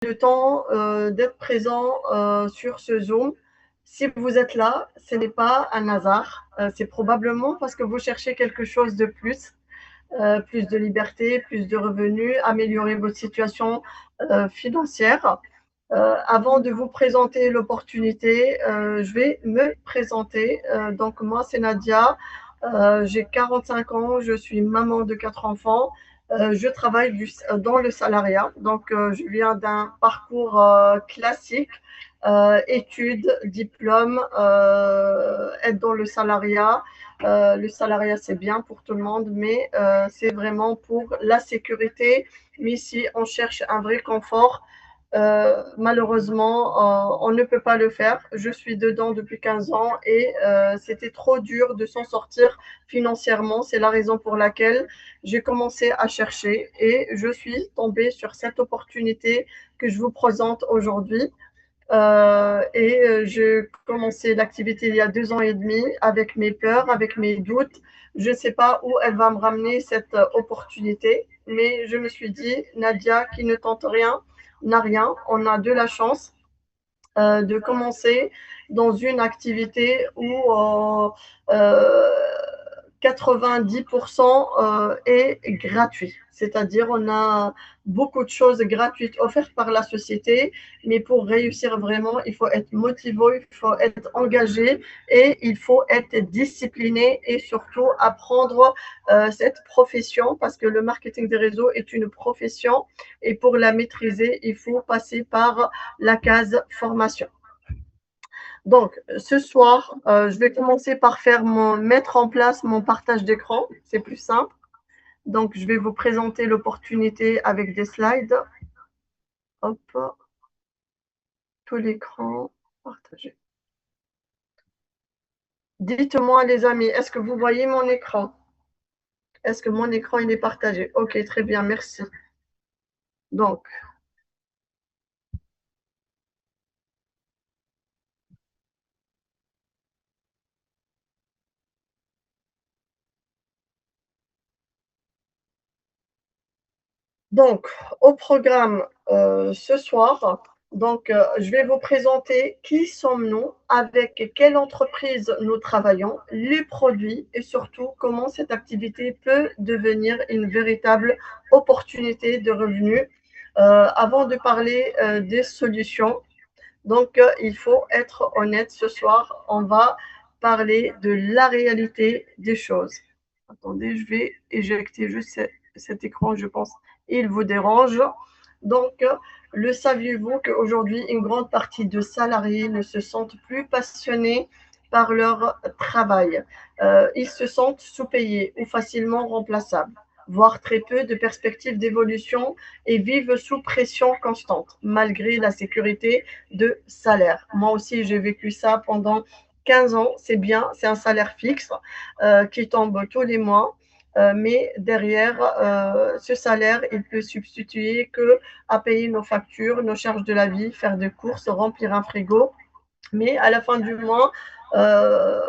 le temps d'être présent sur ce Zoom. Si vous êtes là, ce n'est pas un hasard. C'est probablement parce que vous cherchez quelque chose de plus de liberté, plus de revenus, améliorer votre situation financière. Avant de vous présenter l'opportunité, je vais me présenter. Donc moi, c'est Nadia. J'ai 45 ans, je suis maman de 4 enfants. Je travaille dans le salariat. Donc je viens d'un parcours classique, études, diplôme, être dans le salariat. Le salariat, c'est bien pour tout le monde, mais c'est vraiment pour la sécurité. Mais si on cherche un vrai confort, malheureusement, on ne peut pas le faire. Je suis dedans depuis 15 ans et c'était trop dur de s'en sortir financièrement. C'est la raison pour laquelle j'ai commencé à chercher et je suis tombée sur cette opportunité que je vous présente aujourd'hui. J'ai commencé l'activité il y a 2 ans et demi avec mes peurs, avec mes doutes. Je ne sais pas où elle va me ramener cette opportunité, mais je me suis dit, Nadia, qui ne tente rien, n'a rien. On a de la chance de commencer dans une activité où euh, 90% est gratuit. C'est-à-dire, on a beaucoup de choses gratuites offertes par la société, mais pour réussir vraiment, il faut être motivé, il faut être engagé et il faut être discipliné et surtout apprendre cette profession parce que le marketing des réseaux est une profession et pour la maîtriser, il faut passer par la case formation. Donc, ce soir, je vais commencer par mettre en place mon partage d'écran. C'est plus simple. Donc, je vais vous présenter l'opportunité avec des slides. Hop, tout l'écran partagé. Dites-moi, les amis, est-ce que vous voyez mon écran? Est-ce que mon écran il est partagé? Ok, très bien, merci. Donc, Donc, au programme ce soir, je vais vous présenter qui sommes-nous, avec quelle entreprise nous travaillons, les produits et surtout comment cette activité peut devenir une véritable opportunité de revenus. Avant de parler des solutions, il faut être honnête ce soir, on va parler de la réalité des choses. Attendez, je vais éjecter juste cet écran, je pense, il vous dérange. Donc, le saviez-vous qu'aujourd'hui, une grande partie de salariés ne se sentent plus passionnés par leur travail. Ils se sentent sous-payés ou facilement remplaçables, voire très peu de perspectives d'évolution et vivent sous pression constante, malgré la sécurité de salaire. Moi aussi, j'ai vécu ça pendant 15 ans, c'est bien, c'est un salaire fixe qui tombe tous les mois. Mais derrière, ce salaire, il peut substituer que à payer nos factures, nos charges de la vie, faire des courses, remplir un frigo. Mais à la fin du mois, euh,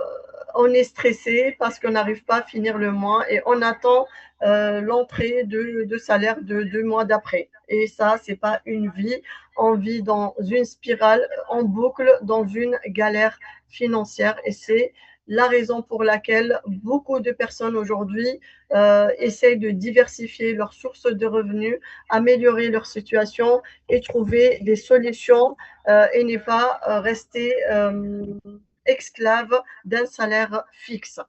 on est stressé parce qu'on n'arrive pas à finir le mois et on attend l'entrée de salaire de 2 mois d'après. Et ça, c'est pas une vie. On vit dans une spirale, en boucle, dans une galère financière. Et c'est la raison pour laquelle beaucoup de personnes aujourd'hui essayent de diversifier leurs sources de revenus, améliorer leur situation et trouver des solutions et ne pas rester esclave d'un salaire fixe.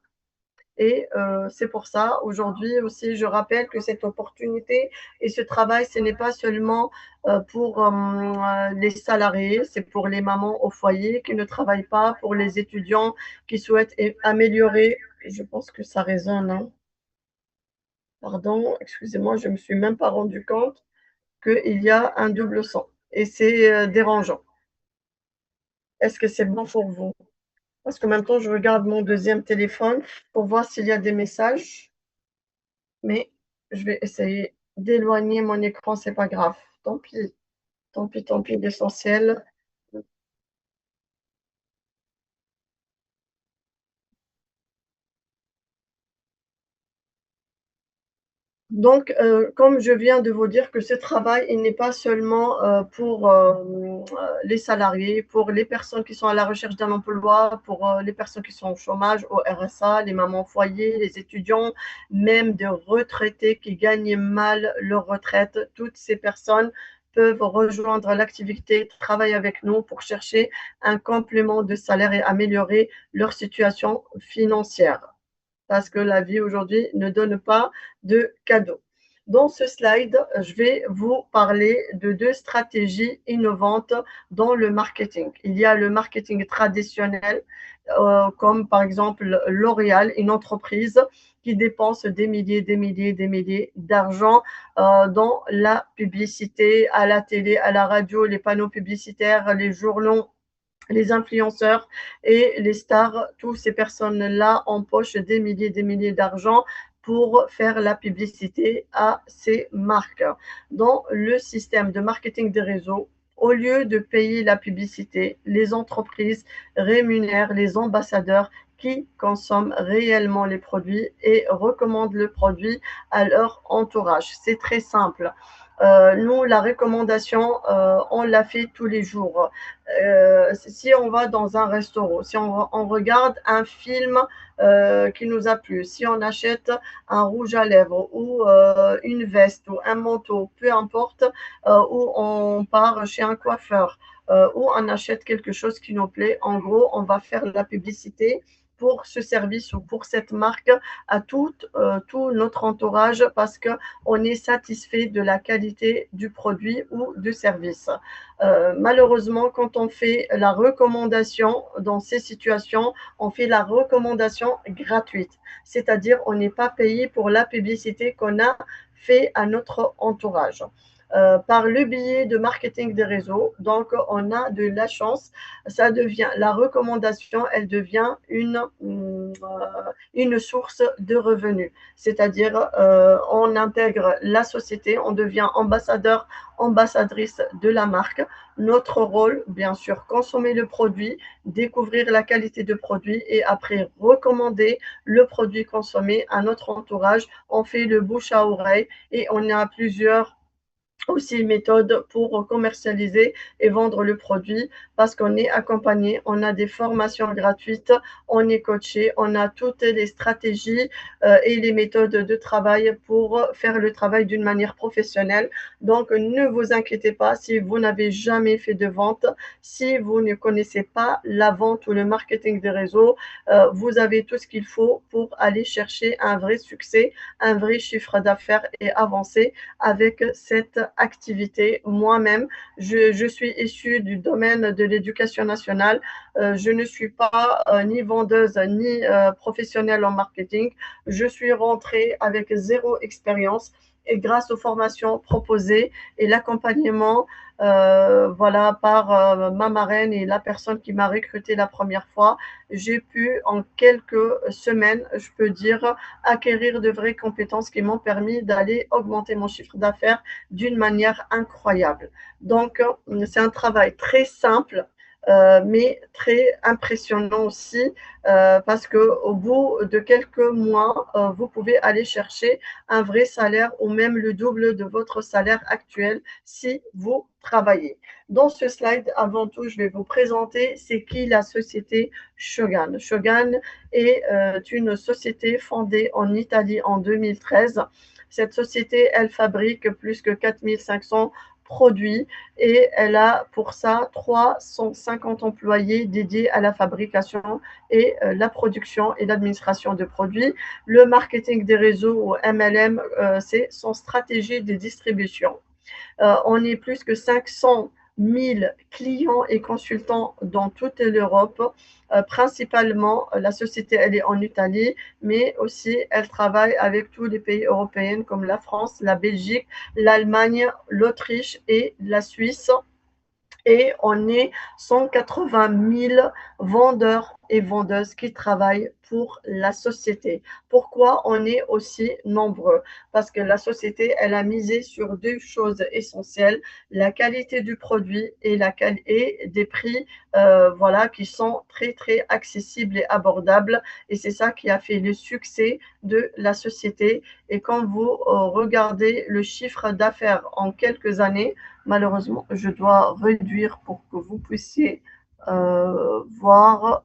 Et c'est pour ça, aujourd'hui aussi, je rappelle que cette opportunité et ce travail, ce n'est pas seulement pour les salariés, c'est pour les mamans au foyer qui ne travaillent pas, pour les étudiants qui souhaitent améliorer. Je pense que ça résonne. Hein. Pardon, excusez-moi, je ne me suis même pas rendu compte qu'il y a un double son. Et c'est dérangeant. Est-ce que c'est bon pour vous? Parce que maintenant, je regarde mon deuxième téléphone pour voir s'il y a des messages, mais je vais essayer d'éloigner mon écran, c'est pas grave. Tant pis, tant pis, tant pis, l'essentiel. Donc, comme je viens de vous dire que ce travail, il n'est pas seulement pour les salariés, pour les personnes qui sont à la recherche d'un emploi, pour les personnes qui sont au chômage, au RSA, les mamans au foyer, les étudiants, même des retraités qui gagnent mal leur retraite. Toutes ces personnes peuvent rejoindre l'activité, travailler avec nous pour chercher un complément de salaire et améliorer leur situation financière parce que la vie aujourd'hui ne donne pas de cadeaux. Dans ce slide, je vais vous parler de deux stratégies innovantes dans le marketing. Il y a le marketing traditionnel, comme par exemple L'Oréal, une entreprise qui dépense des milliers, des milliers, des milliers d'argent dans la publicité, à la télé, à la radio, les panneaux publicitaires, les journaux, les influenceurs et les stars, toutes ces personnes-là empochent des milliers d'argent pour faire la publicité à ces marques. Dans le système de marketing des réseaux, au lieu de payer la publicité, les entreprises rémunèrent les ambassadeurs qui consomment réellement les produits et recommandent le produit à leur entourage. C'est très simple. Nous, la recommandation, on la fait tous les jours. Si on va dans un restaurant, si on regarde un film qui nous a plu, si on achète un rouge à lèvres ou une veste ou un manteau, peu importe, ou on part chez un coiffeur, ou on achète quelque chose qui nous plaît, en gros, on va faire la publicité pour ce service ou pour cette marque à tout notre entourage parce qu'on est satisfait de la qualité du produit ou du service. Malheureusement, quand on fait la recommandation dans ces situations, on fait la recommandation gratuite, c'est-à-dire on n'est pas payé pour la publicité qu'on a fait à notre entourage. Par le biais de marketing des réseaux. Donc, on a de la chance. Ça devient la recommandation, elle devient une source de revenus. C'est-à-dire, on intègre la société, on devient ambassadeur, ambassadrice de la marque. Notre rôle, bien sûr, consommer le produit, découvrir la qualité de produit et après recommander le produit consommé à notre entourage. On fait le bouche à oreille et on a plusieurs aussi une méthode pour commercialiser et vendre le produit parce qu'on est accompagné, on a des formations gratuites, on est coaché, on a toutes les stratégies et les méthodes de travail pour faire le travail d'une manière professionnelle. Donc, ne vous inquiétez pas si vous n'avez jamais fait de vente, si vous ne connaissez pas la vente ou le marketing des réseaux, vous avez tout ce qu'il faut pour aller chercher un vrai succès, un vrai chiffre d'affaires et avancer avec cette activité. Moi-même, je suis issue du domaine de l'éducation nationale. Je ne suis pas ni vendeuse ni professionnelle en marketing. Je suis rentrée avec zéro expérience et grâce aux formations proposées et l'accompagnement voilà, par ma marraine et la personne qui m'a recrutée la première fois, j'ai pu en quelques semaines, je peux dire, acquérir de vraies compétences qui m'ont permis d'aller augmenter mon chiffre d'affaires d'une manière incroyable. Donc, c'est un travail très simple, mais très impressionnant aussi, parce qu'au bout de quelques mois, vous pouvez aller chercher un vrai salaire ou même le double de votre salaire actuel si vous travaillez. Dans ce slide, avant tout, je vais vous présenter c'est qui la société Shogun. Shogun est une société fondée en Italie en 2013. Cette société, elle fabrique plus que 4500 produits et elle a pour ça 350 employés dédiés à la fabrication et la production et l'administration de produits. Le marketing des réseaux ou MLM, c'est son stratégie de distribution. On est plus que 500 000 clients et consultants dans toute l'Europe. Principalement, la société, elle est en Italie, mais aussi elle travaille avec tous les pays européens comme la France, la Belgique, l'Allemagne, l'Autriche et la Suisse et on est 180 000 vendeurs et vendeuses qui travaillent pour la société. Pourquoi on est aussi nombreux? Parce que la société, elle a misé sur deux choses essentielles, la qualité du produit et des prix voilà, qui sont très, très accessibles et abordables. Et c'est ça qui a fait le succès de la société. Et quand vous regardez le chiffre d'affaires en quelques années, malheureusement, je dois réduire pour que vous puissiez voir.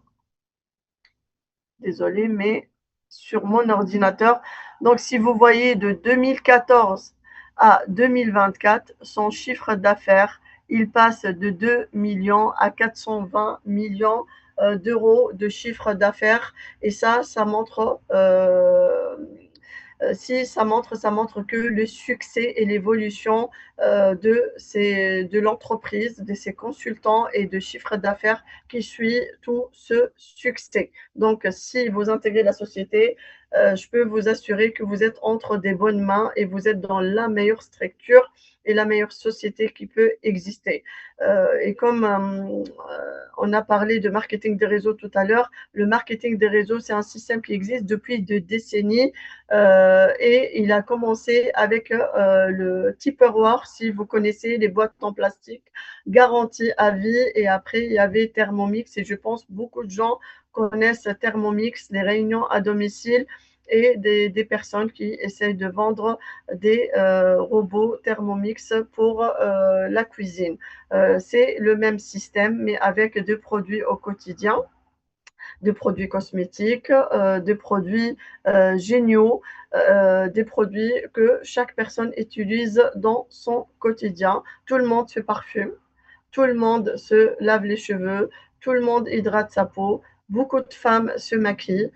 Désolé, mais sur mon ordinateur. Donc, si vous voyez de 2014 à 2024, son chiffre d'affaires, il passe de 2 millions à 420 millions d'euros de chiffre d'affaires. Et ça montre si ça montre que le succès et l'évolution de l'entreprise, de ses consultants et de chiffre d'affaires qui suit tout ce succès. Donc, si vous intégrez la société, je peux vous assurer que vous êtes entre des bonnes mains et vous êtes dans la meilleure structure et la meilleure société qui peut exister. Et comme on a parlé de marketing des réseaux tout à l'heure, le marketing des réseaux, c'est un système qui existe depuis des décennies et il a commencé avec le Tupperware, si vous connaissez les boîtes en plastique, garantie à vie. Et après, il y avait Thermomix. Et je pense beaucoup de gens connaissent Thermomix, les réunions à domicile et des personnes qui essayent de vendre des robots Thermomix pour la cuisine. C'est le même système, mais avec des produits au quotidien, des produits cosmétiques, des produits géniaux, des produits que chaque personne utilise dans son quotidien. Tout le monde se parfume, tout le monde se lave les cheveux, tout le monde hydrate sa peau, beaucoup de femmes se maquillent,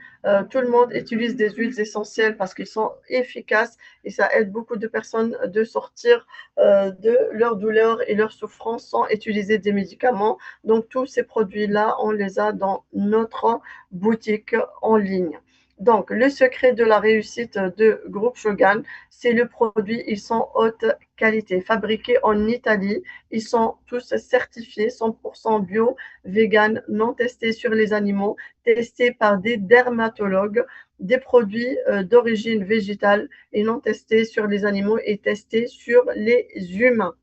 tout le monde utilise des huiles essentielles parce qu'ils sont efficaces et ça aide beaucoup de personnes de sortir de leur douleur et leur souffrance sans utiliser des médicaments. Donc tous ces produits-là, on les a dans notre boutique en ligne. Donc, le secret de la réussite de Groupe Shogun, c'est le produit. Ils sont haute qualité, fabriqués en Italie. Ils sont tous certifiés 100% bio, vegan, non testés sur les animaux, testés par des dermatologues, des produits d'origine végétale et non testés sur les animaux et testés sur les humains.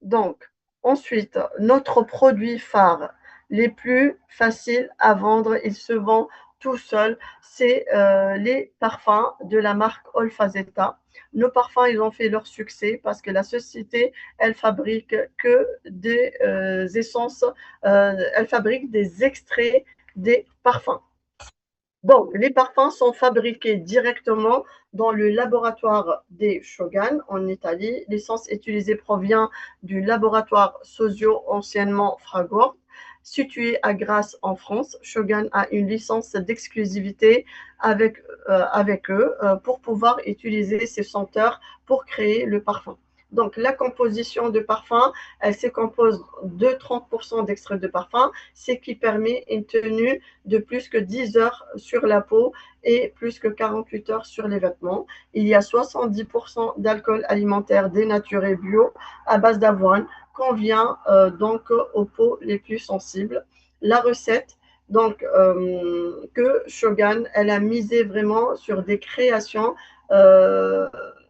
Donc, ensuite, notre produit phare, les plus faciles à vendre, ils se vendent tout seuls, c'est les parfums de la marque Olfazetta. Nos parfums, ils ont fait leur succès parce que la société, elle fabrique que des essences, elle fabrique des extraits des parfums. Donc, les parfums sont fabriqués directement dans le laboratoire des Shogun en Italie. L'essence utilisée provient du laboratoire Sosio, anciennement Fragor, situé à Grasse en France. Shogun a une licence d'exclusivité avec eux pour pouvoir utiliser ces senteurs pour créer le parfum. Donc, la composition de parfum, elle se compose de 30% d'extrait de parfum, ce qui permet une tenue de plus que 10 heures sur la peau et plus que 48 heures sur les vêtements. Il y a 70% d'alcool alimentaire dénaturé bio à base d'avoine, convient donc aux peaux les plus sensibles. La recette, donc que Shogun, elle a misé vraiment sur des créations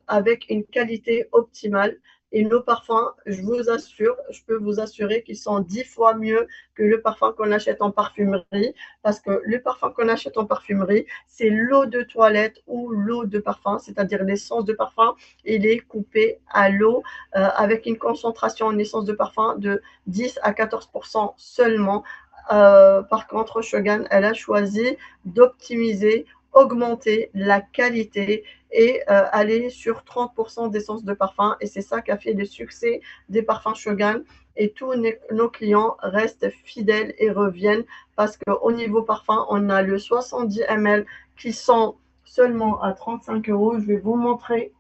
avec une qualité optimale. Et nos parfums, je vous assure, je peux vous assurer qu'ils sont 10 fois mieux que le parfum qu'on achète en parfumerie. Parce que le parfum qu'on achète en parfumerie, c'est l'eau de toilette ou l'eau de parfum, c'est-à-dire l'essence de parfum. Il est coupé à l'eau avec une concentration en essence de parfum de 10 à 14% seulement. Par contre, Shogun, elle a choisi d'optimiser, augmenter la qualité et aller sur 30% d'essence de parfum. Et c'est ça qui a fait le succès des parfums Shogun. Et tous nos clients restent fidèles et reviennent parce qu'au niveau parfum, on a le 70 ml qui sont seulement à 35 euros. Je vais vous montrer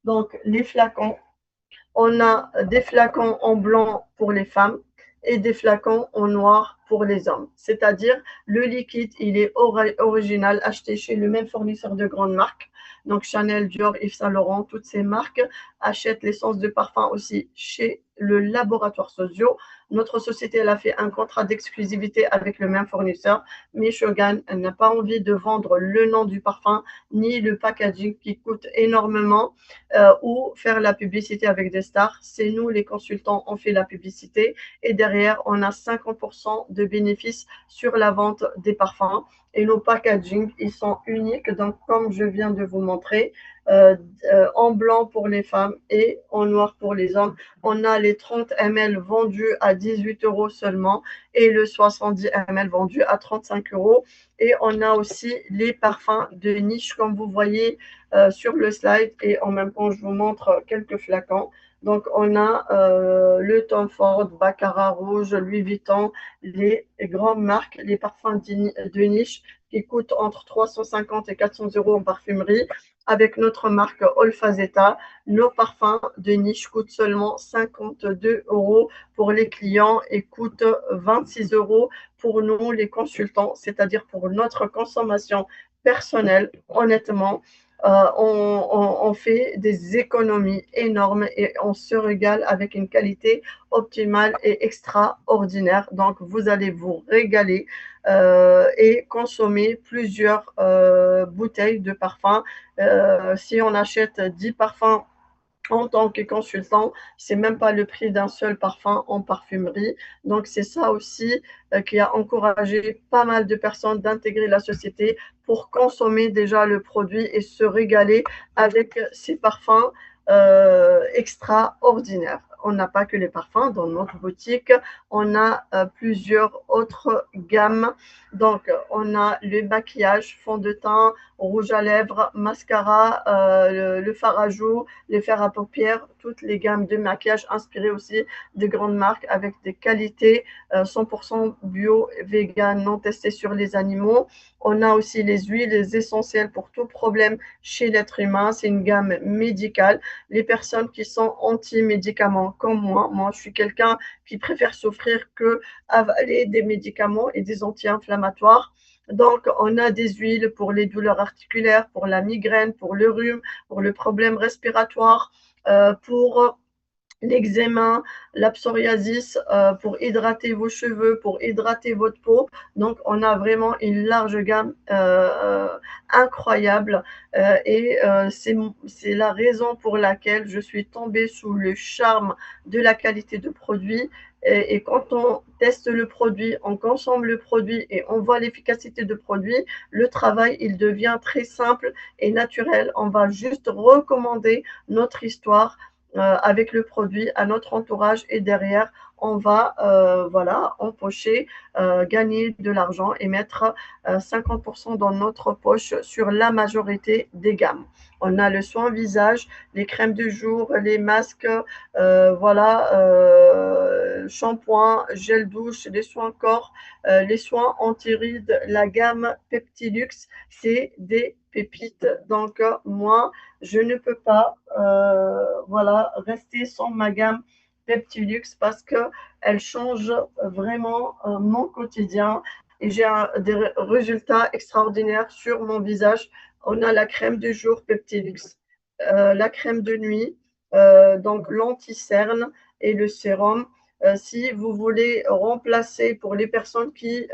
donc les flacons. On a des flacons en blanc pour les femmes et des flacons en noir pour les hommes. C'est-à-dire, le liquide, il est original, acheté chez le même fournisseur de grande marque. Donc Chanel, Dior, Yves Saint Laurent, toutes ces marques achètent l'essence de parfum aussi chez le laboratoire Sosio. Notre société, elle a fait un contrat d'exclusivité avec le même fournisseur. Michogan, elle n'a pas envie de vendre le nom du parfum ni le packaging qui coûte énormément ou faire la publicité avec des stars. C'est nous, les consultants, on fait la publicité et derrière, on a 50% de bénéfices sur la vente des parfums. Et nos packaging, ils sont uniques. Donc, comme je viens de vous montrer, en blanc pour les femmes et en noir pour les hommes. On a les 30 ml vendus à 18 euros seulement et le 70 ml vendu à 35 euros. Et on a aussi les parfums de niche, comme vous voyez sur le slide. Et en même temps, je vous montre quelques flacons. Donc, on a le Tom Ford, Baccarat Rouge, Louis Vuitton, les grandes marques, les parfums de niche qui coûtent entre 350 et 400 euros en parfumerie. Avec notre marque Olfazeta, nos parfums de niche coûtent seulement 52 euros pour les clients et coûtent 26 euros pour nous, les consultants, c'est-à-dire pour notre consommation personnelle. Honnêtement, on fait des économies énormes et on se régale avec une qualité optimale et extraordinaire. Donc, vous allez vous régaler et consommer plusieurs bouteilles de parfum. Si on achète 10 parfums en tant que consultant, c'est même pas le prix d'un seul parfum en parfumerie. Donc c'est ça aussi qui a encouragé pas mal de personnes d'intégrer la société pour consommer déjà le produit et se régaler avec ces parfums extraordinaires. On n'a pas que les parfums dans notre boutique, on a plusieurs autres gammes. Donc on a le maquillage, fond de teint, rouge à lèvres, mascara, le fard à joues, les fers à paupières, toutes les gammes de maquillage inspirées aussi de grandes marques avec des qualités 100% bio, vegan, non testées sur les animaux. On a aussi les huiles essentielles pour tout problème chez l'être humain. C'est une gamme médicale. Les personnes qui sont anti-médicaments comme moi je suis quelqu'un qui préfère souffrir que avaler des médicaments et des anti-inflammatoires. Donc, on a des huiles pour les douleurs articulaires, pour la migraine, pour le rhume, pour le problème respiratoire, pour l'eczéma, la psoriasis, pour hydrater vos cheveux, pour hydrater votre peau. Donc, on a vraiment une large gamme incroyable et c'est la raison pour laquelle je suis tombée sous le charme de la qualité de produit. Et quand on teste le produit, on consomme le produit et on voit l'efficacité du produit, le travail, il devient très simple et naturel. On va juste recommander notre histoire avec le produit à notre entourage et derrière on va voilà empocher, gagner de l'argent et mettre 50% dans notre poche sur la majorité des gammes. On a le soin visage, les crèmes de jour, les masques, voilà, shampoing, gel douche, les soins corps, les soins anti-rides, la gamme Peptilux, c'est des pépites. Donc moi, je ne peux pas voilà, rester sans ma gamme Peptilux parce qu'elle change vraiment mon quotidien et j'ai des résultats extraordinaires sur mon visage. On a la crème de jour Peptilux, la crème de nuit, donc l'anti-cerne et le sérum. Si vous voulez remplacer pour les personnes qui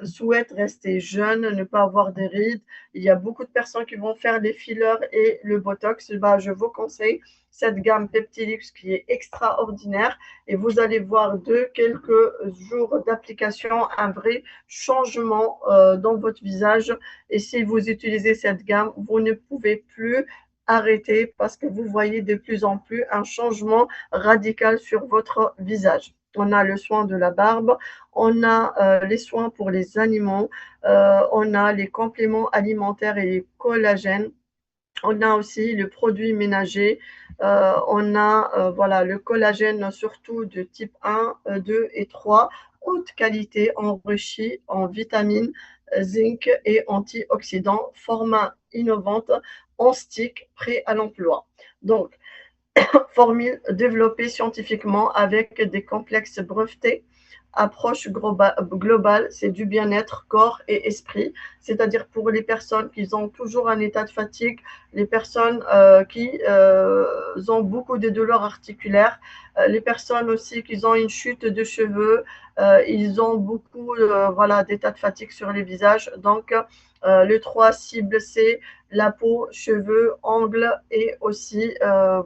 souhaitent rester jeunes, ne pas avoir des rides, il y a beaucoup de personnes qui vont faire les fillers et le botox. Bah, je vous conseille cette gamme Peptilux qui est extraordinaire et vous allez voir de quelques jours d'application un vrai changement dans votre visage. Et si vous utilisez cette gamme, vous ne pouvez plus arrêter parce que vous voyez de plus en plus un changement radical sur votre visage. On a le soin de la barbe, on a les soins pour les animaux, on a les compléments alimentaires et les collagènes. On a aussi le produit ménager, on a voilà, le collagène surtout de type 1, 2 et 3, haute qualité enrichi en vitamines, zinc et antioxydants, format innovante en stick prêt à l'emploi. Donc, formule développée scientifiquement avec des complexes brevetés approche globale, c'est du bien-être corps et esprit, c'est-à-dire pour les personnes qui ont toujours un état de fatigue, les personnes qui ont beaucoup de douleurs articulaires, les personnes aussi qui ont une chute de cheveux, ils ont beaucoup voilà, d'état de fatigue sur les visages. Donc, les trois cibles, c'est la peau, cheveux, ongles et aussi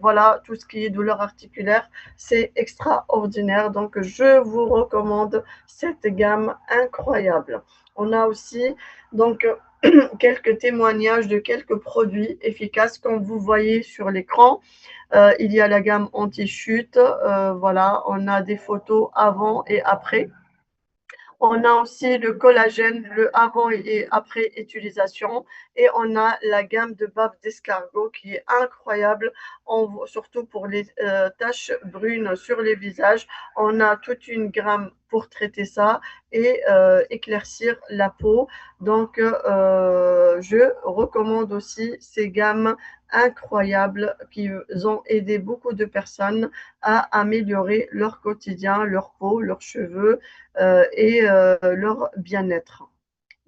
voilà tout ce qui est douleur articulaire. C'est extraordinaire. Donc, je vous recommande cette gamme incroyable. On a aussi donc quelques témoignages de quelques produits efficaces comme vous voyez sur l'écran. Il y a la gamme anti-chute. Voilà, on a des photos avant et après. On a aussi le collagène, le avant et après utilisation. Et on a la gamme de bave d'escargot qui est incroyable, surtout pour les taches brunes sur les visages. On a toute une gamme pour traiter ça et éclaircir la peau. Donc, je recommande aussi ces gammes incroyables qui ont aidé beaucoup de personnes à améliorer leur quotidien, leur peau, leurs cheveux et leur bien-être.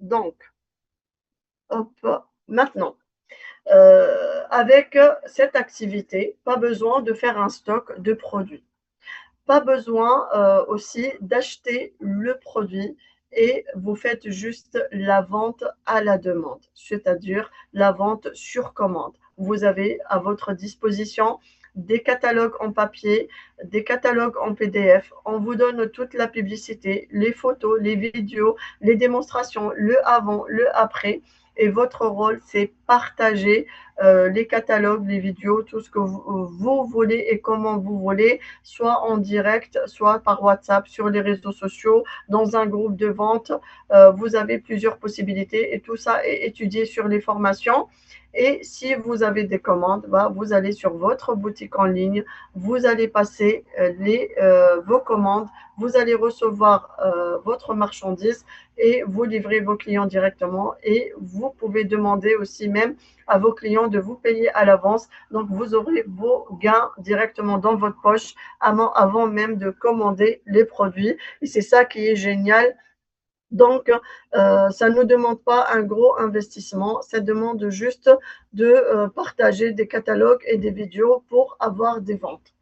Donc, hop, maintenant, avec cette activité, pas besoin de faire un stock de produits. Pas besoin aussi d'acheter le produit et vous faites juste la vente à la demande, c'est-à-dire la vente sur commande. Vous avez à votre disposition des catalogues en papier, des catalogues en PDF. On vous donne toute la publicité, les photos, les vidéos, les démonstrations, le avant, le après. Et votre rôle, c'est partager les catalogues, les vidéos, tout ce que vous voulez et comment vous voulez, soit en direct, soit par WhatsApp, sur les réseaux sociaux, dans un groupe de vente. Vous avez plusieurs possibilités et tout ça est étudié sur les formations. Et si vous avez des commandes, bah, vous allez sur votre boutique en ligne, vous allez passer vos commandes, vous allez recevoir votre marchandise et vous livrez vos clients directement. Et vous pouvez demander aussi même à vos clients de vous payer à l'avance. Donc, vous aurez vos gains directement dans votre poche avant même de commander les produits. Et c'est ça qui est génial. Donc, ça ne demande pas un gros investissement, ça demande juste de partager des catalogues et des vidéos pour avoir des ventes.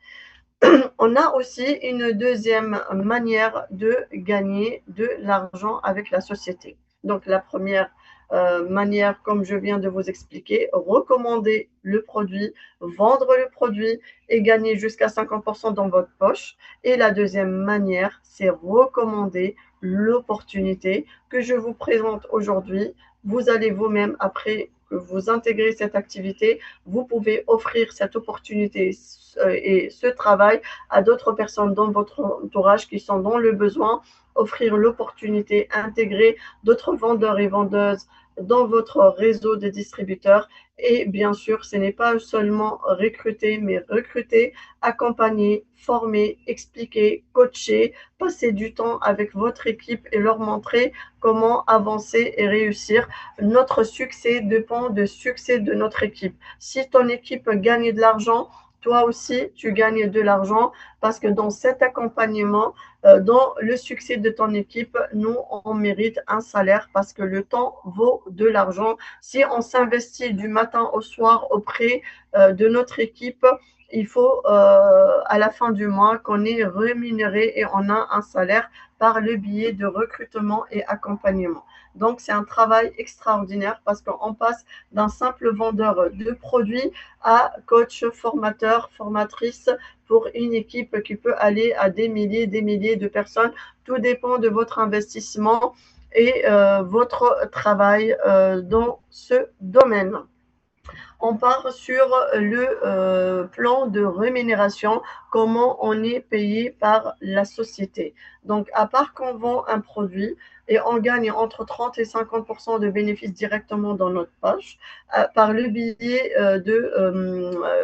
On a aussi une deuxième manière de gagner de l'argent avec la société. Donc, la première manière, comme je viens de vous expliquer, recommander le produit, vendre le produit et gagner jusqu'à 50% dans votre poche. Et la deuxième manière, c'est recommander l'opportunité que je vous présente aujourd'hui. Vous allez vous-même, après que vous intégrez cette activité, vous pouvez offrir cette opportunité et ce travail à d'autres personnes dans votre entourage qui sont dans le besoin, offrir l'opportunité, intégrer d'autres vendeurs et vendeuses dans votre réseau de distributeurs. Et bien sûr, ce n'est pas seulement recruter, mais recruter, accompagner, former, expliquer, coacher, passer du temps avec votre équipe et leur montrer comment avancer et réussir. Notre succès dépend du succès de notre équipe. Si ton équipe gagne de l'argent, toi aussi, tu gagnes de l'argent parce que dans cet accompagnement, dans le succès de ton équipe, nous, on mérite un salaire parce que le temps vaut de l'argent. Si on s'investit du matin au soir auprès de notre équipe, il faut à la fin du mois qu'on est rémunéré et on a un salaire par le biais de recrutement et accompagnement. Donc, c'est un travail extraordinaire parce qu'on passe d'un simple vendeur de produits à coach, formateur, formatrice pour une équipe qui peut aller à des milliers de personnes. Tout dépend de votre investissement et votre travail dans ce domaine. On part sur le plan de rémunération, comment on est payé par la société. Donc, à part qu'on vend un produit et on gagne entre 30 et 50% de bénéfices directement dans notre poche par le biais de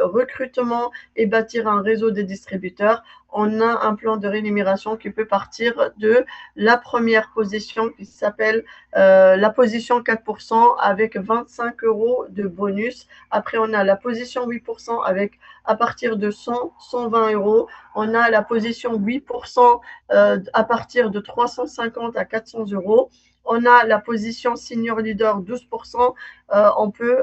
recrutement et bâtir un réseau de distributeurs. On a un plan de rémunération qui peut partir de la première position qui s'appelle la position 4% avec 25 euros de bonus. Après, on a la position 8% avec à partir de 100, 120 euros. On a la position 8% à partir de 350 à 400 euros. On a la position senior leader 12%. On peut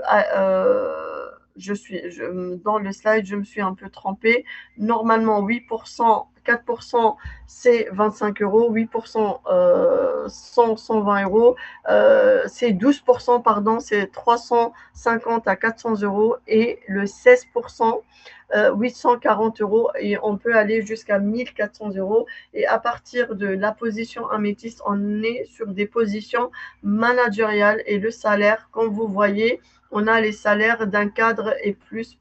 dans le slide, je me suis un peu trompée. Normalement, 8%, 4%, c'est 25 euros, 8%, 100, 120 euros, c'est 12%, pardon, c'est 350 à 400 euros et le 16%, 840 euros et on peut aller jusqu'à 1400 euros. Et à partir de la position améthyste, on est sur des positions managériales et le salaire, comme vous voyez, on a les salaires d'un cadre et plus.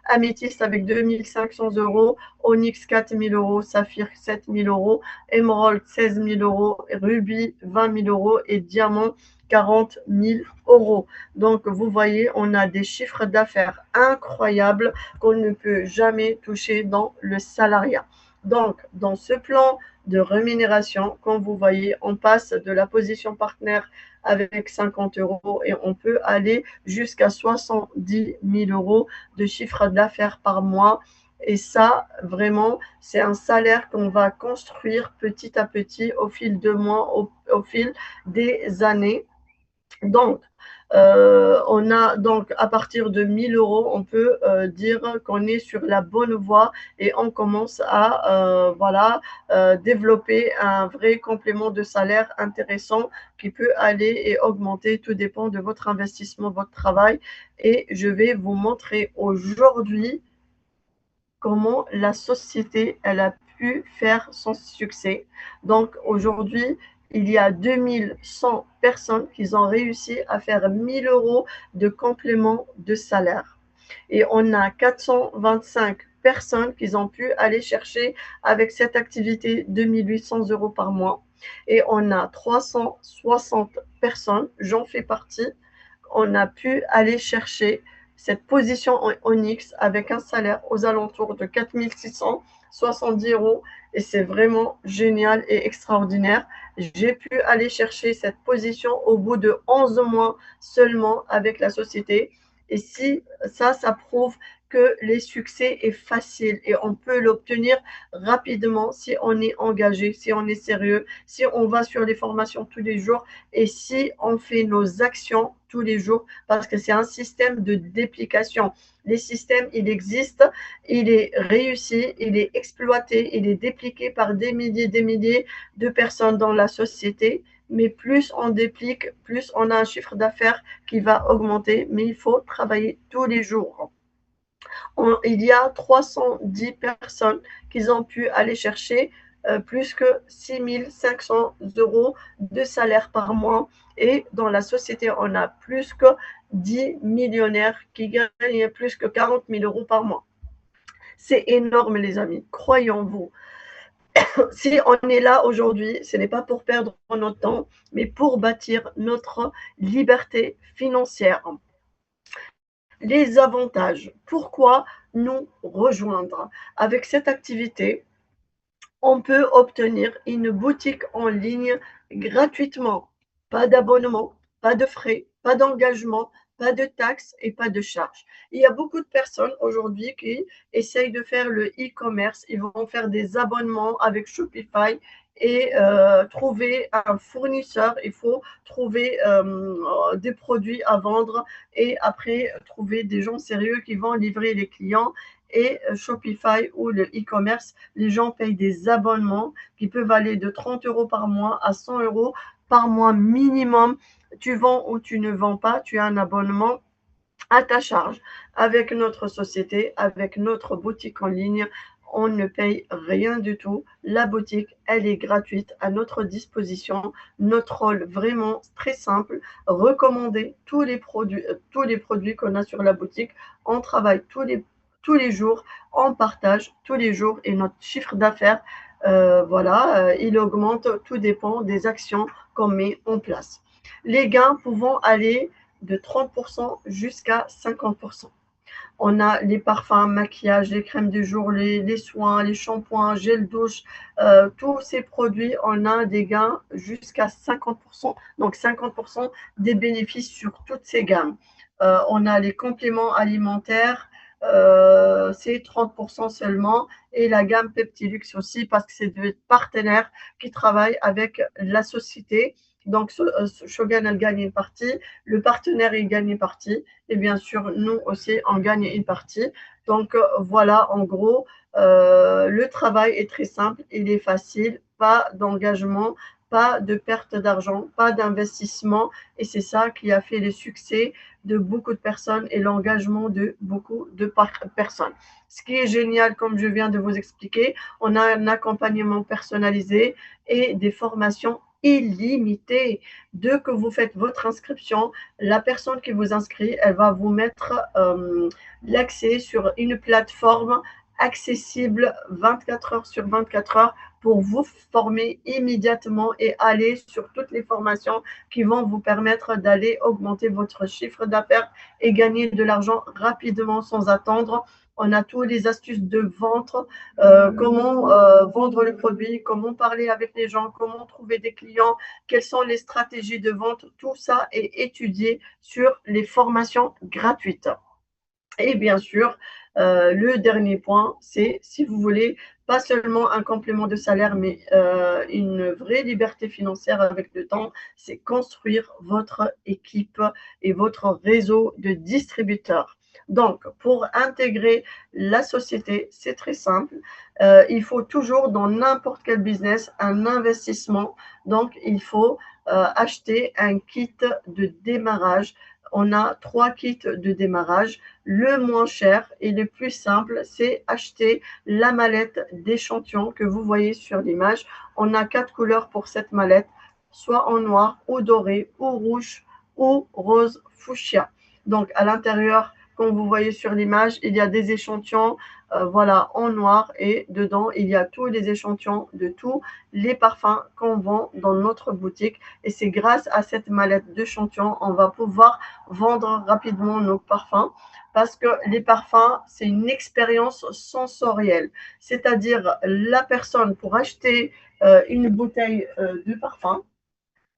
Améthyste avec 2500 euros, Onyx 4000 euros, Saphir 7000 euros, Émeraude 16 000 euros, Rubis 20 000 euros et Diamant 40 000 euros. Donc, vous voyez, on a des chiffres d'affaires incroyables qu'on ne peut jamais toucher dans le salariat. Donc, dans ce plan de rémunération, comme vous voyez, on passe de la position partenaire avec 50 euros et on peut aller jusqu'à 70 000 euros de chiffre d'affaires par mois. Et ça, vraiment, c'est un salaire qu'on va construire petit à petit au fil de mois, au fil des années. Donc, on a donc à partir de 1000 euros, on peut dire qu'on est sur la bonne voie et on commence à voilà, développer un vrai complément de salaire intéressant qui peut aller et augmenter. Tout dépend de votre investissement, votre travail. Et je vais vous montrer aujourd'hui comment la société elle a pu faire son succès. Donc aujourd'hui, il y a 2100 personnes qui ont réussi à faire 1000 euros de complément de salaire. Et on a 425 personnes qui ont pu aller chercher avec cette activité 2800 euros par mois. Et on a 360 personnes, j'en fais partie, on a pu aller chercher cette position en Onyx avec un salaire aux alentours de 4 670 euros et c'est vraiment génial et extraordinaire. J'ai pu aller chercher cette position au bout de 11 mois seulement avec la société et si ça prouve que les succès est facile et on peut l'obtenir rapidement si on est engagé, si on est sérieux, si on va sur les formations tous les jours et si on fait nos actions tous les jours parce que c'est un système de déplication. Les systèmes, il existe, il est réussi, il est exploité, il est dépliqué par des milliers de personnes dans la société. Mais plus on déplique, plus on a un chiffre d'affaires qui va augmenter. Mais il faut travailler tous les jours. Il y a 310 personnes qui ont pu aller chercher plus que 6 500 euros de salaire par mois. Et dans la société, on a plus que 10 millionnaires qui gagnent plus que 40 000 euros par mois. C'est énorme, les amis, croyons-vous. Si on est là aujourd'hui, ce n'est pas pour perdre notre temps, mais pour bâtir notre liberté financière. Les avantages. Pourquoi nous rejoindre? Avec cette activité, on peut obtenir une boutique en ligne gratuitement. Pas d'abonnement, pas de frais, pas d'engagement, pas de taxes et pas de charges. Il y a beaucoup de personnes aujourd'hui qui essayent de faire le e-commerce. Ils vont faire des abonnements avec Shopify et trouver un fournisseur. Il faut trouver des produits à vendre et après trouver des gens sérieux qui vont livrer les clients. Et Shopify ou le e-commerce, les gens payent des abonnements qui peuvent aller de 30 euros par mois à 100 euros par mois minimum. Tu vends ou tu ne vends pas, tu as un abonnement à ta charge. Avec notre société, avec notre boutique en ligne, on ne paye rien du tout. La boutique, elle est gratuite à notre disposition. Notre rôle, vraiment très simple, recommander tous les produits qu'on a sur la boutique. On travaille tous les jours, on partage tous les jours et notre chiffre d'affaires Voilà, il augmente, tout dépend des actions qu'on met en place. Les gains pouvant aller de 30% jusqu'à 50%. On a les parfums, maquillage, les crèmes du jour, les soins, les shampoings, gel douche, tous ces produits, on a des gains jusqu'à 50%. Donc 50% des bénéfices sur toutes ces gammes. On a les compléments alimentaires, c'est 30% seulement. Et la gamme Peptilux aussi, parce que c'est des partenaires qui travaillent avec la société. Donc, Shogun, elle gagne une partie, le partenaire, il gagne une partie, et bien sûr, nous aussi, on gagne une partie. Donc, voilà, en gros, le travail est très simple, il est facile, pas d'engagement, pas de perte d'argent, pas d'investissement, et c'est ça qui a fait le succès de beaucoup de personnes et l'engagement de beaucoup de personnes. Ce qui est génial, comme je viens de vous expliquer, on a un accompagnement personnalisé et des formations illimitées. Dès que vous faites votre inscription, la personne qui vous inscrit, elle va vous mettre l'accès sur une plateforme accessible 24 heures sur 24 heures pour vous former immédiatement et aller sur toutes les formations qui vont vous permettre d'aller augmenter votre chiffre d'affaires et gagner de l'argent rapidement sans attendre. On a tous les astuces de vente, comment vendre le produit, comment parler avec les gens, comment trouver des clients, quelles sont les stratégies de vente. Tout ça est étudié sur les formations gratuites. Et bien sûr, le dernier point, c'est si vous voulez pas seulement un complément de salaire, mais une vraie liberté financière avec le temps, c'est construire votre équipe et votre réseau de distributeurs. Donc, pour intégrer la société, c'est très simple. Il faut toujours, dans n'importe quel business, un investissement. Donc, il faut acheter un kit de démarrage. On a 3 kits de démarrage. Le moins cher et le plus simple, c'est acheter la mallette d'échantillon que vous voyez sur l'image. On a 4 couleurs pour cette mallette, soit en noir ou doré ou rouge ou rose fuchsia. Donc à l'intérieur, comme vous voyez sur l'image, il y a des échantillons voilà, en noir et dedans, il y a tous les échantillons de tous les parfums qu'on vend dans notre boutique. Et c'est grâce à cette mallette d'échantillons, on va pouvoir vendre rapidement nos parfums parce que les parfums, c'est une expérience sensorielle. C'est-à-dire, la personne, pour acheter une bouteille de parfum,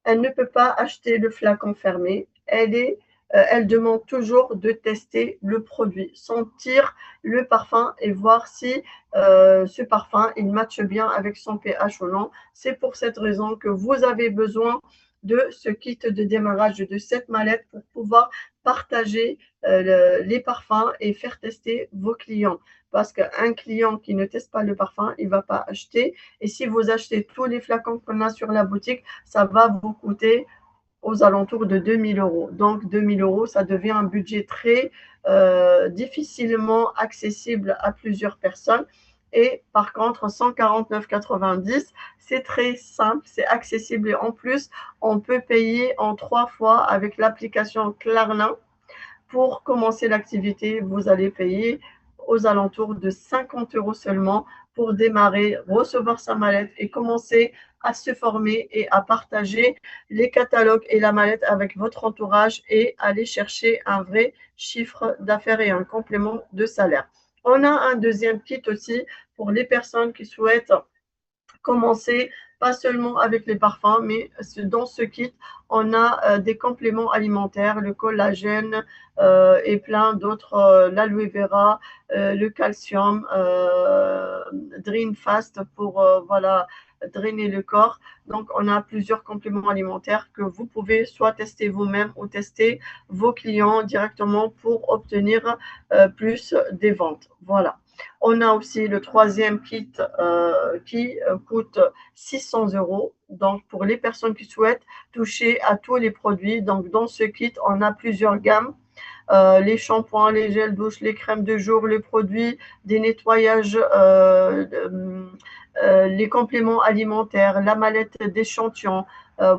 elle ne peut pas acheter le flacon fermé. Elle demande toujours de tester le produit, sentir le parfum et voir si ce parfum il matche bien avec son pH ou non. C'est pour cette raison que vous avez besoin de ce kit de démarrage, de cette mallette pour pouvoir partager les parfums et faire tester vos clients. Parce qu'un client qui ne teste pas le parfum, il ne va pas acheter. Et si vous achetez tous les flacons qu'on a sur la boutique, ça va vous coûter aux alentours de 2000 euros. Donc 2000 euros, ça devient un budget très difficilement accessible à plusieurs personnes. Et par contre, 149,90, c'est très simple, c'est accessible. Et en plus, on peut payer en 3 fois avec l'application Klarna. Pour commencer l'activité, vous allez payer aux alentours de 50 euros seulement pour démarrer, recevoir sa mallette et commencer à se former et à partager les catalogues et la mallette avec votre entourage et aller chercher un vrai chiffre d'affaires et un complément de salaire. On a un deuxième kit aussi pour les personnes qui souhaitent commencer pas seulement avec les parfums, mais dans ce kit, on a des compléments alimentaires, le collagène et plein d'autres, l'aloe vera, le calcium, Drain Fast pour voilà, drainer le corps. Donc, on a plusieurs compléments alimentaires que vous pouvez soit tester vous-même ou tester vos clients directement pour obtenir plus des ventes. Voilà. On a aussi le troisième kit qui coûte 600 euros. Donc, pour les personnes qui souhaitent toucher à tous les produits. Donc, dans ce kit, on a plusieurs gammes. Les shampoings, les gels douche, les crèmes de jour, les produits, des nettoyages, les compléments alimentaires, la mallette d'échantillons.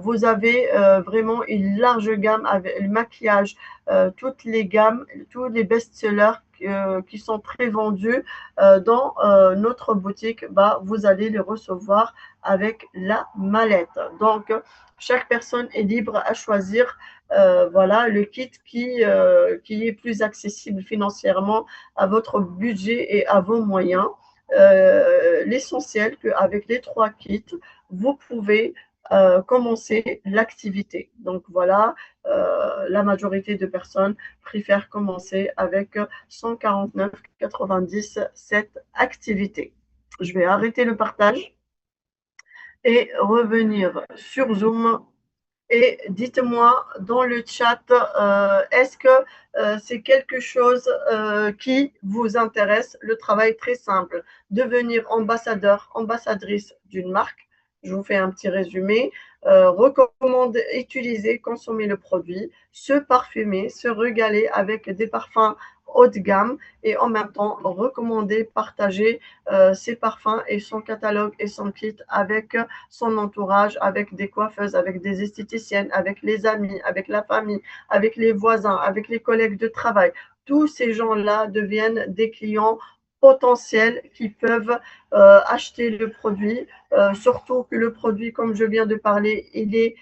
Vous avez vraiment une large gamme avec le maquillage, toutes les gammes, tous les best-sellers qui sont très vendus dans notre boutique, bah, vous allez les recevoir avec la mallette. Donc, chaque personne est libre à choisir voilà, le kit qui est plus accessible financièrement à votre budget et à vos moyens. L'essentiel qu'avec les trois kits, vous pouvez commencer l'activité. Donc voilà, la majorité de personnes préfèrent commencer avec 149,90 cette activité. Je vais arrêter le partage et revenir sur Zoom et dites-moi dans le chat, est-ce que c'est quelque chose qui vous intéresse? Le travail très simple, devenir ambassadeur, ambassadrice d'une marque. Je vous fais un petit résumé. Recommander, utiliser, consommer le produit, se parfumer, se régaler avec des parfums haut de gamme et en même temps recommander, partager ses parfums et son catalogue et son kit avec son entourage, avec des coiffeuses, avec des esthéticiennes, avec les amis, avec la famille, avec les voisins, avec les collègues de travail. Tous ces gens-là deviennent des clients potentiels qui peuvent acheter le produit, surtout que le produit, comme je viens de parler, il est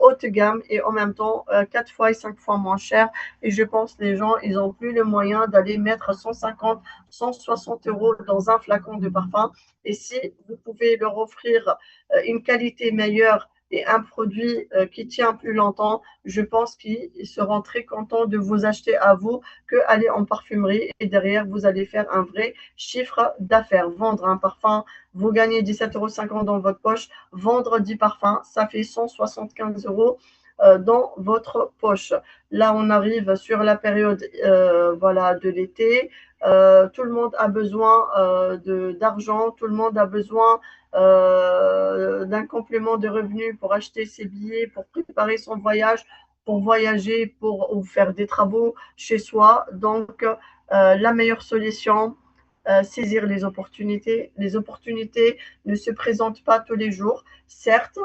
haut de gamme et en même temps 4 fois et 5 fois moins cher. Et je pense que les gens, ils n'ont plus le moyen d'aller mettre 150, 160 euros dans un flacon de parfum. Et si vous pouvez leur offrir une qualité meilleure et un produit qui tient plus longtemps, je pense qu'ils seront très contents de vous acheter à vous qu'aller en parfumerie et derrière, vous allez faire un vrai chiffre d'affaires. Vendre un parfum, vous gagnez 17,50 € dans votre poche. Vendre 10 parfums, ça fait 175 € dans votre poche. Là, on arrive sur la période voilà, de l'été. Tout le monde a besoin d'argent, tout le monde a besoin d'un complément de revenus pour acheter ses billets, pour préparer son voyage, pour voyager, pour ou faire des travaux chez soi. Donc, la meilleure solution, saisir les opportunités. Les opportunités ne se présentent pas tous les jours. Certes,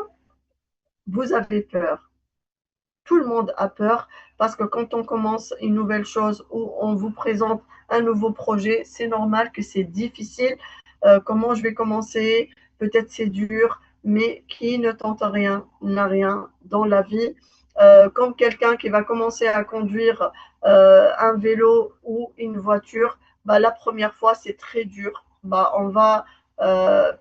vous avez peur. Tout le monde a peur parce que quand on commence une nouvelle chose ou on vous présente un nouveau projet, c'est normal que c'est difficile. Comment je vais commencer? Peut-être c'est dur, mais qui ne tente rien n'a rien dans la vie. Comme quelqu'un qui va commencer à conduire un vélo ou une voiture, bah, la première fois c'est très dur. Bah, on va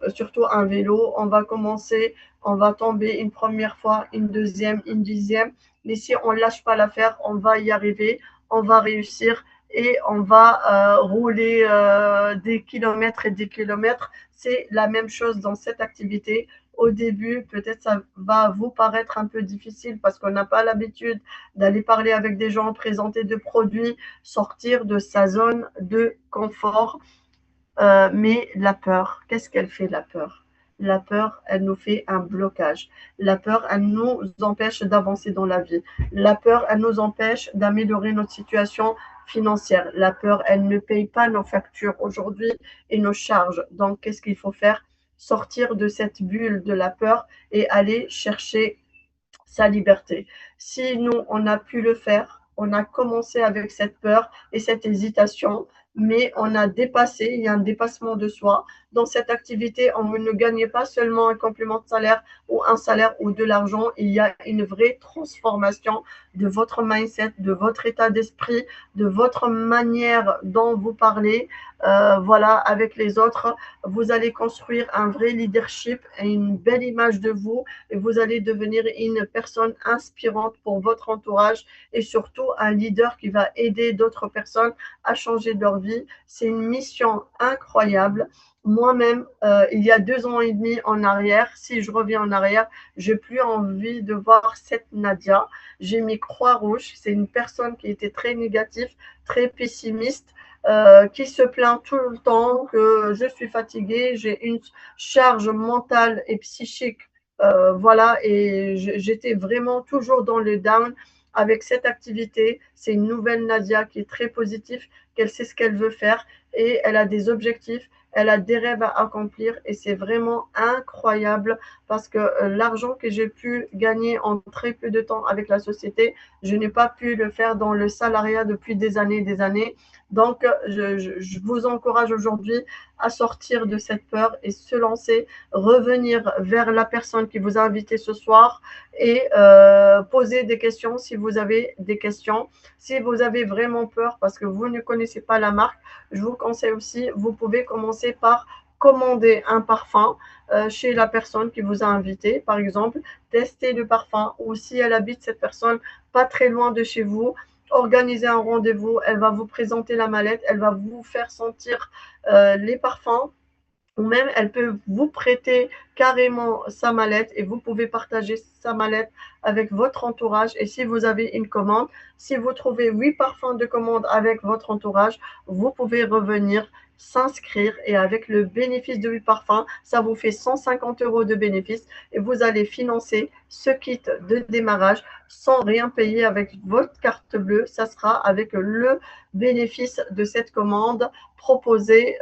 surtout un vélo, on va commencer, on va tomber une première fois, une deuxième, une dixième. Mais si on ne lâche pas l'affaire, on va y arriver, on va réussir et on va rouler des kilomètres et des kilomètres. C'est la même chose dans cette activité. Au début, peut-être ça va vous paraître un peu difficile parce qu'on n'a pas l'habitude d'aller parler avec des gens, présenter des produits, sortir de sa zone de confort. Mais la peur, qu'est-ce qu'elle fait la peur? La peur, elle nous fait un blocage. La peur, elle nous empêche d'avancer dans la vie. La peur, elle nous empêche d'améliorer notre situation financière. La peur, elle ne paye pas nos factures aujourd'hui et nos charges. Donc, qu'est-ce qu'il faut faire? Sortir de cette bulle de la peur et aller chercher sa liberté. Si nous, on a pu le faire, on a commencé avec cette peur et cette hésitation, mais on a dépassé, il y a un dépassement de soi. Dans cette activité, on ne gagne pas seulement un complément de salaire ou un salaire ou de l'argent, il y a une vraie transformation de votre mindset, de votre état d'esprit, de votre manière dont vous parlez, voilà, avec les autres. Vous allez construire un vrai leadership et une belle image de vous et vous allez devenir une personne inspirante pour votre entourage et surtout un leader qui va aider d'autres personnes à changer leur vie. C'est une mission incroyable. Moi-même, il y a 2 ans et demi en arrière, si je reviens en arrière, j'ai plus envie de voir cette Nadia. J'ai mis croix rouge. C'est une personne qui était très négative, très pessimiste, qui se plaint tout le temps que je suis fatiguée, j'ai une charge mentale et psychique voilà, et j'étais vraiment toujours dans le down avec cette activité. C'est une nouvelle Nadia qui est très positive, qu'elle sait ce qu'elle veut faire et elle a des objectifs, elle a des rêves à accomplir et c'est vraiment incroyable parce que l'argent que j'ai pu gagner en très peu de temps avec la société, je n'ai pas pu le faire dans le salariat depuis des années et des années. Donc, je vous encourage aujourd'hui à sortir de cette peur et se lancer, revenir vers la personne qui vous a invité ce soir et poser des questions si vous avez des questions. Si vous avez vraiment peur parce que vous ne connaissez pas la marque, je vous conseille aussi, vous pouvez commencer par commander un parfum chez la personne qui vous a invité, par exemple, tester le parfum ou si elle habite cette personne pas très loin de chez vous, organiser un rendez-vous, elle va vous présenter la mallette, elle va vous faire sentir les parfums ou même elle peut vous prêter carrément sa mallette et vous pouvez partager sa mallette avec votre entourage. Et si vous avez une commande, si vous trouvez 8 parfums de commande avec votre entourage, vous pouvez revenir s'inscrire et avec le bénéfice de 8 parfums, ça vous fait 150 € de bénéfice et vous allez financer ce kit de démarrage sans rien payer avec votre carte bleue. Ça sera avec le bénéfice de cette commande proposés,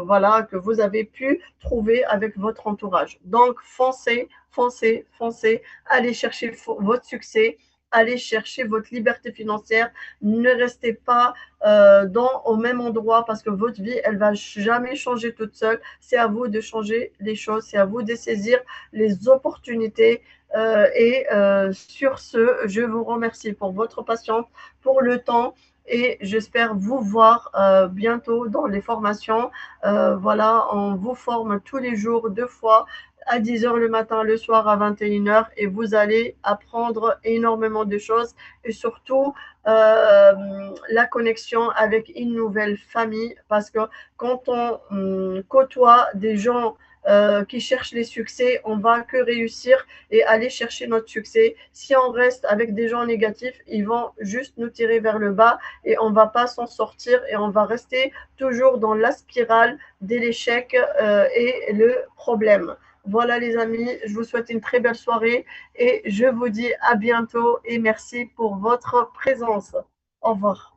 voilà, que vous avez pu trouver avec votre entourage. Donc, foncez, foncez, foncez, allez chercher votre succès, allez chercher votre liberté financière. Ne restez pas au même endroit parce que votre vie, elle va jamais changer toute seule. C'est à vous de changer les choses, c'est à vous de saisir les opportunités. Sur ce, je vous remercie pour votre patience, pour le temps et j'espère vous voir bientôt dans les formations. Voilà, on vous forme tous les jours 2 fois à 10 h le matin, le soir à 21 h et vous allez apprendre énormément de choses et surtout la connexion avec une nouvelle famille parce que quand on côtoie des gens qui cherchent les succès, on va que réussir et aller chercher notre succès. Si on reste avec des gens négatifs, ils vont juste nous tirer vers le bas et on ne va pas s'en sortir et on va rester toujours dans la spirale de l'échec et le problème. Voilà les amis, je vous souhaite une très belle soirée et je vous dis à bientôt et merci pour votre présence. Au revoir.